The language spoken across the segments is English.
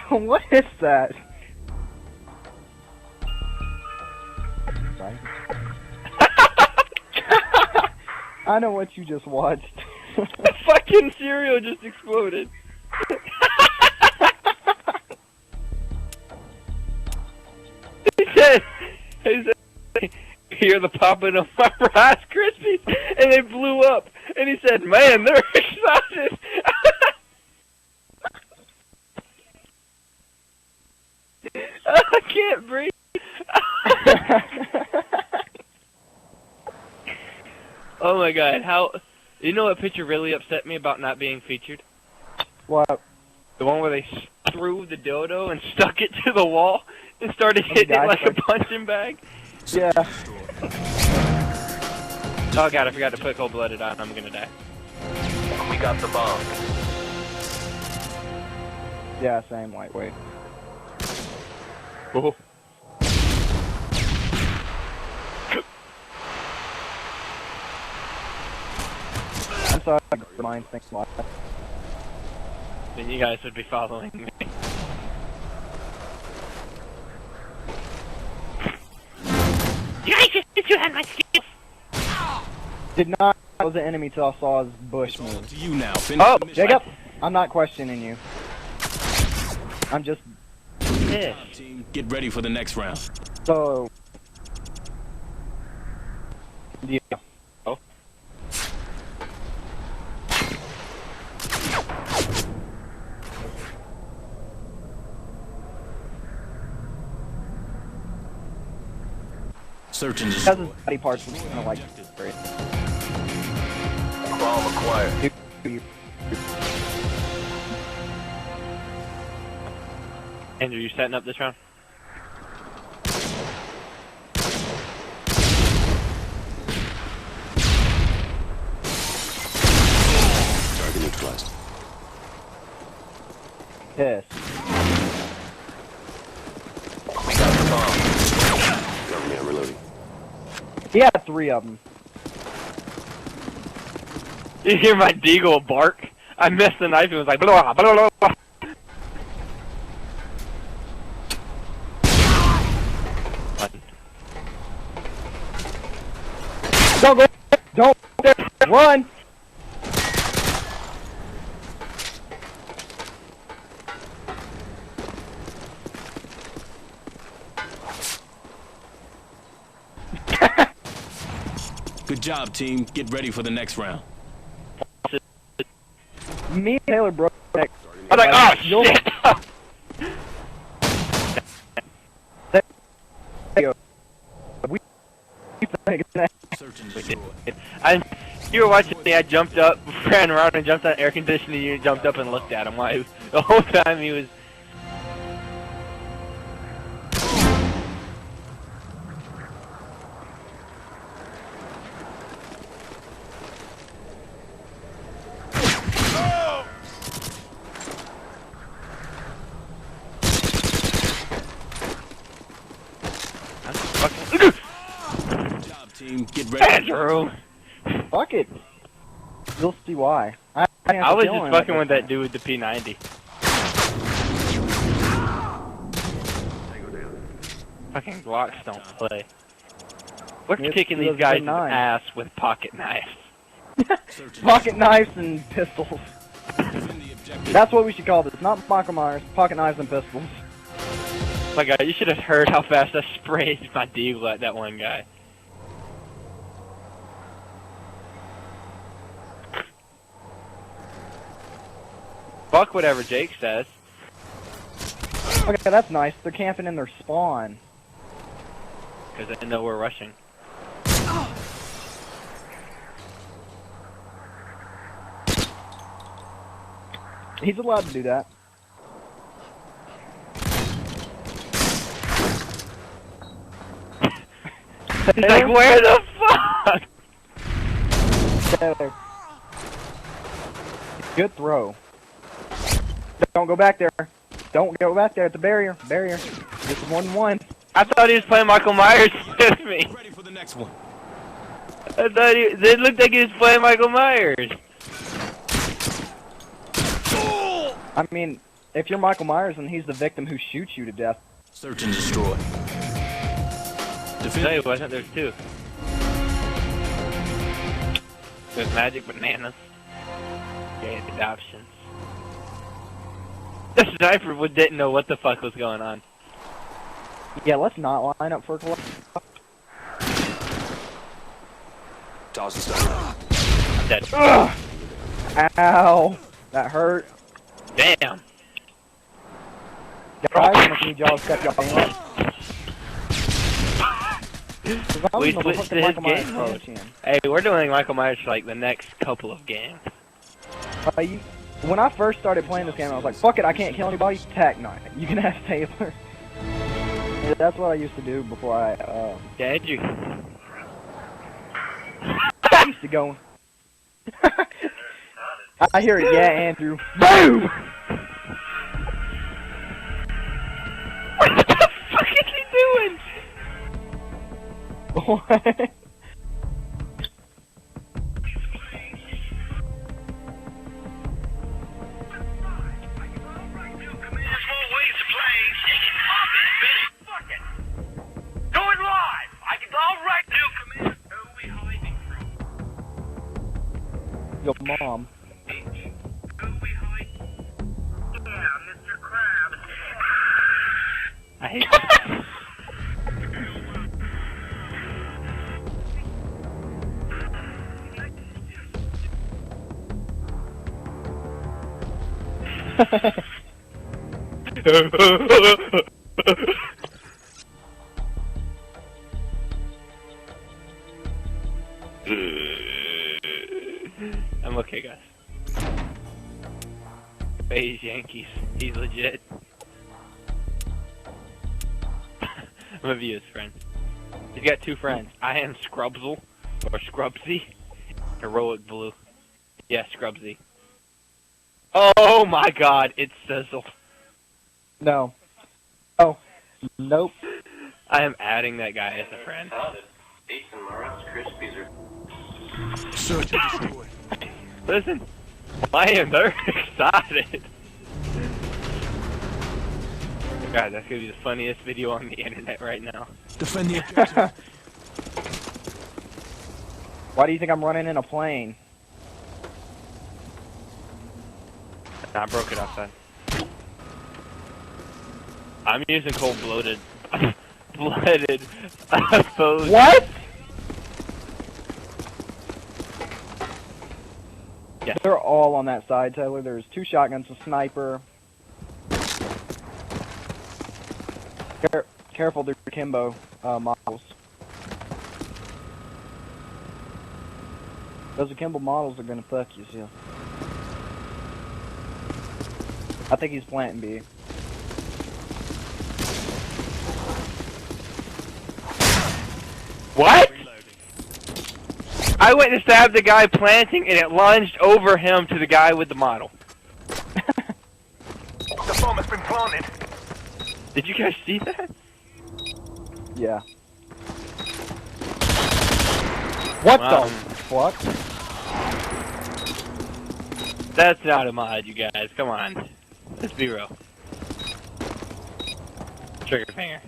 What is that? I know what you just watched. Fucking cereal just exploded. he said, hear the popping of my Rice Krispies, and they blew up. And he said, man, they're excited. I can't breathe. Oh my god, how... You know what picture really upset me about not being featured? What? The one where they threw the dildo and stuck it to the wall and started hitting it like a punching bag? Yeah. Oh god, I forgot to put cold-blooded on. I'm gonna die. We got the bomb. Yeah, same lightweight. Oh. I'm sorry, mine thinks like that. Then you guys would be following me. You guys just you had my skills. Did not know the enemy till I saw his bush move. To you now. Oh, Jacob, I'm not questioning you. I'm just pissed. Team, get ready for the next round. So, yeah. Oh. Search and Because destroy. his body parts was kind of like great. Bomb acquired. Andrew, you setting up this round? Target neutralized. Piss. We got the bomb. Cover me, I'm reloading. He had 3 of them. You hear my deagle bark? I missed the knife and it was like blah blah blah blah. Don't go! Don't run! Good job, team. Get ready for the next round. Me and Taylor broke neck. I was like, oh shit! Search and destroy. You were watching me, I jumped up, ran around and jumped on air conditioning unit, jumped up and looked at him while the whole time he was... Good job, team. Get ready. Andrew! Fuck it. You'll see why. I I was just fucking with that dude with the P90. Fucking Glocks don't play. We're It's kicking these the guys' 9. ass with pocket knives. Pocket knives and pistols. Defend the objective. That's what we should call this. Not Michael Myers. Pocket knives and pistols. My God, you should have heard how fast I sprayed my deagle at that one guy. Fuck whatever Jake says. Okay, that's nice. They're camping in their spawn. Because they know we're rushing. He's allowed to do that. He's like, where the fuck? Taylor. Good throw. Don't go back there. Don't go back there at the barrier. Barrier. It's 1-1. I thought he was playing Michael Myers with me. Get ready for the next one. I thought it looked like he was playing Michael Myers. I mean, if you're Michael Myers, then he's the victim who shoots you to death. Search and destroy. No, he wasn't. There's two. There's Magic Bananas. Yeah, adoptions. The sniper didn't know what the fuck was going on. Yeah, let's not line up for a collect. Toss and stuff. I'm dead. Ugh! Ow! That hurt. Damn. Guys, I need y'all to step y'all up. We switched to his game. Hey, we're doing Michael Myers for like the next couple of games. When I first started playing this game, I was like, fuck it, I can't kill anybody. Tack Knight. You can ask Taylor. Yeah, that's what I used to do before I, Yeah, Andrew. I used to go. I hear it, yeah, Andrew. Boom! What the fuck is he doing? What? Your mom. I hate I'm okay, guys. He's Yankees. He's legit. I'm gonna be his friend. He's got two friends. I am Scrubsel, or Scrubsy. Heroic Blue. Yeah, Scrubsy. Oh my god, it's Sizzle. No. Oh. Nope. I am adding that guy as a friend. Search and destroy. Listen, I am very excited. God, that's gonna be the funniest video on the internet right now. Defend the objective. Why do you think I'm running in a plane? Nah, I broke it outside. I'm using cold-blooded. Blooded. What? Yeah. They're all on that side, Taylor. There's two shotguns, a sniper. Careful, they're Kimbo models. Those Akimbo models are gonna fuck you, see. I think he's planting B. What? I went to stab the guy planting and it lunged over him to the guy with the model. The bomb has been planted. Did you guys see that? Yeah. What Wow. the fuck? That's not a mod, you guys. Come on. Let's be real. Trigger finger.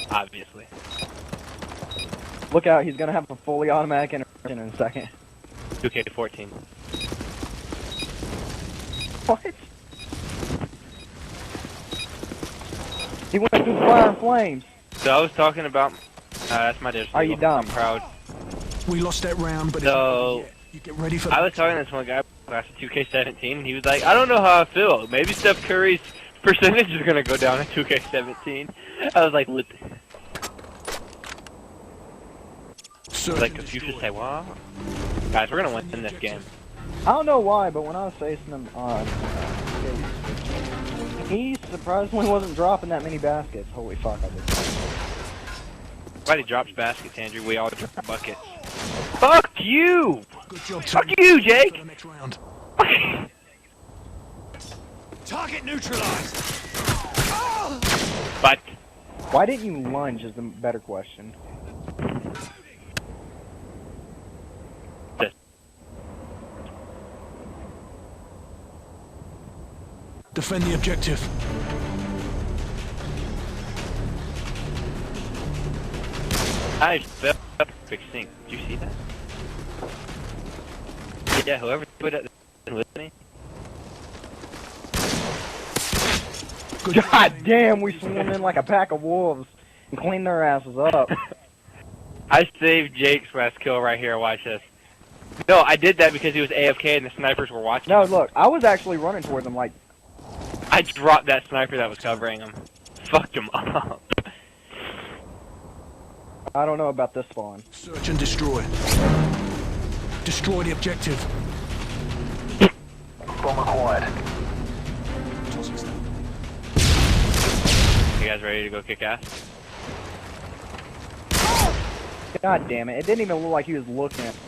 Obviously. Look out, he's gonna have a fully automatic intervention in a second. 2K14. What? He went through the fire and flames. So I was talking about... that's my dish. Are you dumb? I'm proud. We lost that round, but So... you get ready for I was talking to this one guy after 2K17, and he was like, I don't know how I feel. Maybe Steph Curry's percentage is going to go down in 2K17. I was like, Search and Confucius destroy. say, what? Guys, we're going to win in this game. I don't know why, but when I was facing him on he surprisingly wasn't dropping that many baskets. Holy fuck, I did. Everybody drops baskets, Andrew. We all drop buckets. Fuck you! Good job, Fuck Tony. you, For Jake! the next round. Target neutralized. But Why didn't you lunge is the better question. Defend the objective. I fell up big stink. Did you see that? Yeah, whoever put it with me. Good God damn, we swung in like a pack of wolves and cleaned their asses up. I saved Jake's last kill right here. Watch this. No, I did that because he was AFK and the snipers were watching. No, look, I was actually running toward them like... I dropped that sniper that was covering him. Fucked him up. I don't know about this spawn. Search and destroy. Destroy the objective. Bomb acquired. You guys ready to go kick ass? God damn it, it didn't even look like he was looking at me.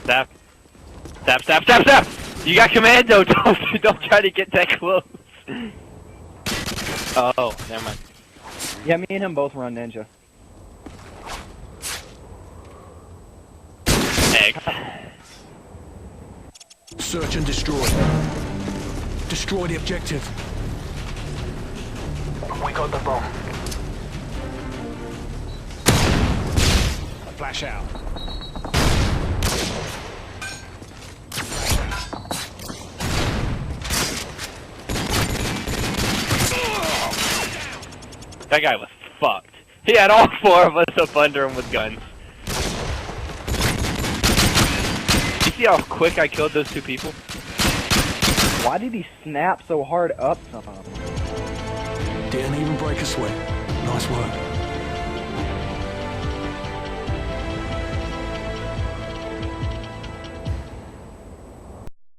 Stop. Stop, stop, stop, stop! You got commando, don't try to get that close. Oh, never mind. Yeah, me and him both run ninja. Eggs. Search and destroy. Destroy the objective. We got the bomb. Flash out. That guy was fucked. He had all four of us up under him with guns. You see how quick I killed those two people? Why did he snap so hard up somehow? Didn't even break a sweat. Nice work.